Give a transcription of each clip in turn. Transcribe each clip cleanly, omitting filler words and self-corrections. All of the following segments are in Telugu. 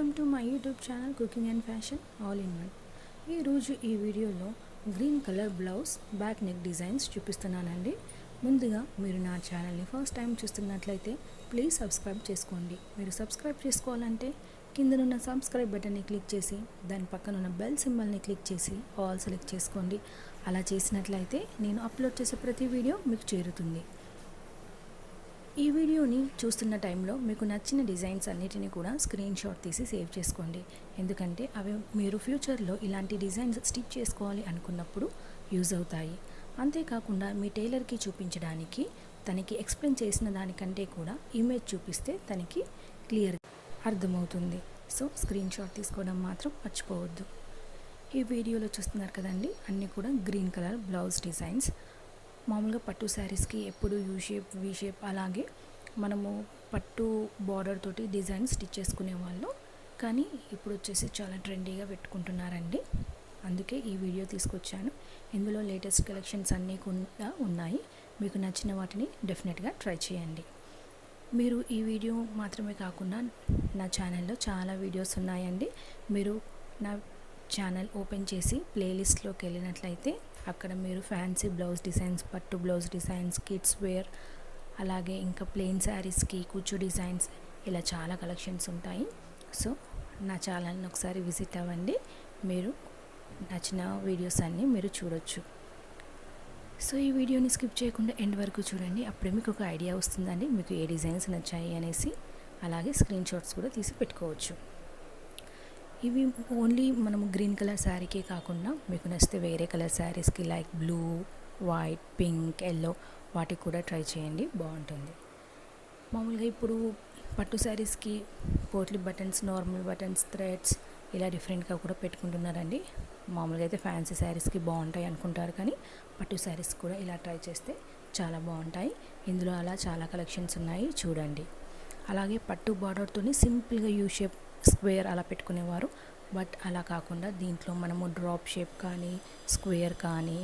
Welcome to my YouTube channel cooking and fashion all in one. ఈరోజు ఈ వీడియోలో green colour blouse back neck designs చూపిస్తున్నానండి. ముందుగా మీరు నా ఛానల్ని ఫస్ట్ టైం చూస్తున్నట్లయితే ప్లీజ్ సబ్స్క్రైబ్ చేసుకోండి. మీరు సబ్స్క్రైబ్ చేసుకోవాలంటే కిందనున్న సబ్స్క్రైబ్ బటన్ని క్లిక్ చేసి దాని పక్కన ఉన్న బెల్ సింబల్ని క్లిక్ చేసి ఆల్ సెలెక్ట్ చేసుకోండి. అలా చేసినట్లయితే నేను అప్లోడ్ చేసే ప్రతి వీడియో మీకు చేరుతుంది. ఈ వీడియోని చూస్తున్న టైంలో మీకు నచ్చిన డిజైన్స్ అన్నిటిని కూడా స్క్రీన్ షాట్ తీసి సేవ్ చేసుకోండి. ఎందుకంటే అవి మీరు ఫ్యూచర్లో ఇలాంటి డిజైన్స్ స్టిచ్ చేసుకోవాలి అనుకున్నప్పుడు యూజ్ అవుతాయి. అంతేకాకుండా మీ టైలర్కి చూపించడానికి తనకి ఎక్స్ప్లెయిన్ చేసిన దానికంటే కూడా ఇమేజ్ చూపిస్తే తనకి క్లియర్గా అర్థమవుతుంది. సో స్క్రీన్ షాట్ తీసుకోవడం మాత్రం మర్చిపోవద్దు. ఈ వీడియోలో చూస్తున్నారు కదండి, అన్నీ కూడా గ్రీన్ కలర్ బ్లౌజ్ డిజైన్స్. మామూలుగా పట్టు శారీస్కి ఎప్పుడు యూ షేప్, వి షేప్ అలాగే మనము పట్టు బార్డర్ తోటి డిజైన్ స్టిచ్ చేసుకునే వాళ్ళు, కానీ ఇప్పుడు వచ్చేసి చాలా ట్రెండీగా పెట్టుకుంటున్నారండి. అందుకే ఈ వీడియో తీసుకొచ్చాను. ఇందులో లేటెస్ట్ కలెక్షన్స్ అన్నీ కూడా ఉన్నాయి. మీకు నచ్చిన వాటిని డెఫినెట్గా ట్రై చేయండి. మీరు ఈ వీడియో మాత్రమే కాకుండా నా ఛానల్లో చాలా వీడియోస్ ఉన్నాయండి. మీరు నా ఛానల్ ఓపెన్ చేసి ప్లేలిస్ట్లోకి వెళ్ళినట్లయితే అక్కడ మీరు ఫ్యాన్సీ బ్లౌజ్ డిజైన్స్, పట్టు బ్లౌజ్ డిజైన్స్, కిడ్స్ వేర్, అలాగే ఇంకా ప్లెయిన్ శారీస్కి కుచ్చు డిజైన్స్, ఇలా చాలా కలెక్షన్స్ ఉంటాయి. సో నా ఛానల్ని ఒకసారి విజిట్ అవ్వండి. మీరు నచ్చిన వీడియోస్ అన్నీ మీరు చూడొచ్చు. సో ఈ వీడియోని స్కిప్ చేయకుండా ఎండ్ వరకు చూడండి. అప్పుడే మీకు ఒక ఐడియా వస్తుందండి మీకు ఏ డిజైన్స్ నచ్చాయి అనేసి. అలాగే స్క్రీన్ షాట్స్ కూడా తీసి పెట్టుకోవచ్చు. ఇవి ఓన్లీ మనము గ్రీన్ కలర్ శారీకే కాకుండా మీకు నచ్చితే వేరే కలర్ శారీస్కి like blue, white, pink, yellow వాటికి కూడా ట్రై చేయండి, బాగుంటుంది. మామూలుగా ఇప్పుడు పట్టు శారీస్కి potli buttons, normal buttons, threads ఇలా డిఫరెంట్గా కూడా పెట్టుకుంటున్నారండి. మామూలుగా అయితే ఫ్యాన్సీ శారీస్కి బాగుంటాయి అనుకుంటారు, కానీ పట్టు శారీస్ కూడా ఇలా ట్రై చేస్తే చాలా బాగుంటాయి. ఇందులో అలా చాలా కలెక్షన్స్ ఉన్నాయి, చూడండి. అలాగే పట్టు బార్డర్తో సింపుల్గా యూ షేప్, స్క్వేర్ అలా పెట్టుకునేవారు. బట్ అలా కాకుండా దీంట్లో మనము డ్రాప్ షేప్ కానీ, స్క్వేర్ కానీ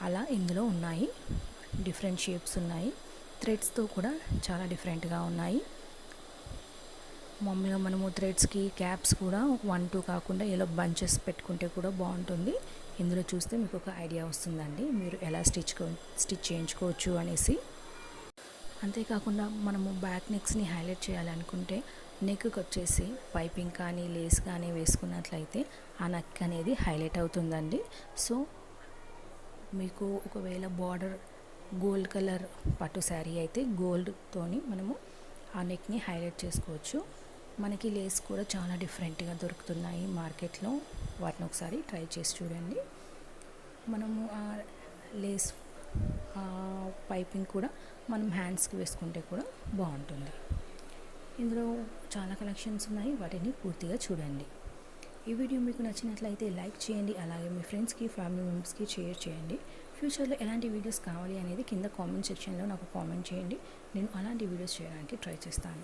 అలా ఇందులో ఉన్నాయి. డిఫరెంట్ షేప్స్ ఉన్నాయి. థ్రెడ్స్తో కూడా చాలా డిఫరెంట్గా ఉన్నాయి. మామూలుగా మనము థ్రెడ్స్కి క్యాప్స్ కూడా 1, 2 కాకుండా ఇలా బంచెస్ పెట్టుకుంటే కూడా బాగుంటుంది. ఇందులో చూస్తే మీకు ఒక ఐడియా వస్తుందండి మీరు ఎలా స్టిచ్ చేయించుకోవచ్చు అనేసి. అంతేకాకుండా మనము బ్యాక్ నెక్స్ని హైలైట్ చేయాలనుకుంటే నెక్కి వచ్చేసి పైపింగ్ కానీ, లేస్ కానీ వేసుకున్నట్లయితే ఆ నెక్ అనేది హైలైట్ అవుతుందండి. సో మీకు ఒకవేళ బార్డర్ గోల్డ్ కలర్ పట్టు శారీ అయితే గోల్డ్తోని మనము ఆ నెక్ని హైలైట్ చేసుకోవచ్చు. మనకి లేస్ కూడా చాలా డిఫరెంట్గా దొరుకుతున్నాయి మార్కెట్లో. వాటిని ఒకసారి ట్రై చేసి చూడండి. మనము ఆ లేస్ పైపింగ్ కూడా మనం హ్యాండ్స్కి వేసుకుంటే కూడా బాగుంటుంది. ఇందులో చాలా కలెక్షన్స్ ఉన్నాయి, వాటిని పూర్తిగా చూడండి. ఈ వీడియో మీకు నచ్చినట్లయితే లైక్ చేయండి. అలాగే మీ ఫ్రెండ్స్కి, ఫ్యామిలీ మెంబర్స్కి షేర్ చేయండి. ఫ్యూచర్లో ఎలాంటి వీడియోస్ కావాలి అనేది కింద కామెంట్ సెక్షన్లో నాకు కామెంట్ చేయండి. నేను అలాంటి వీడియోస్ చేయడానికి ట్రై చేస్తాను.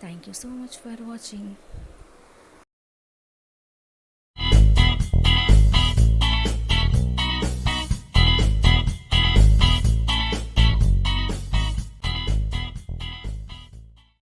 Thank you so much for watching.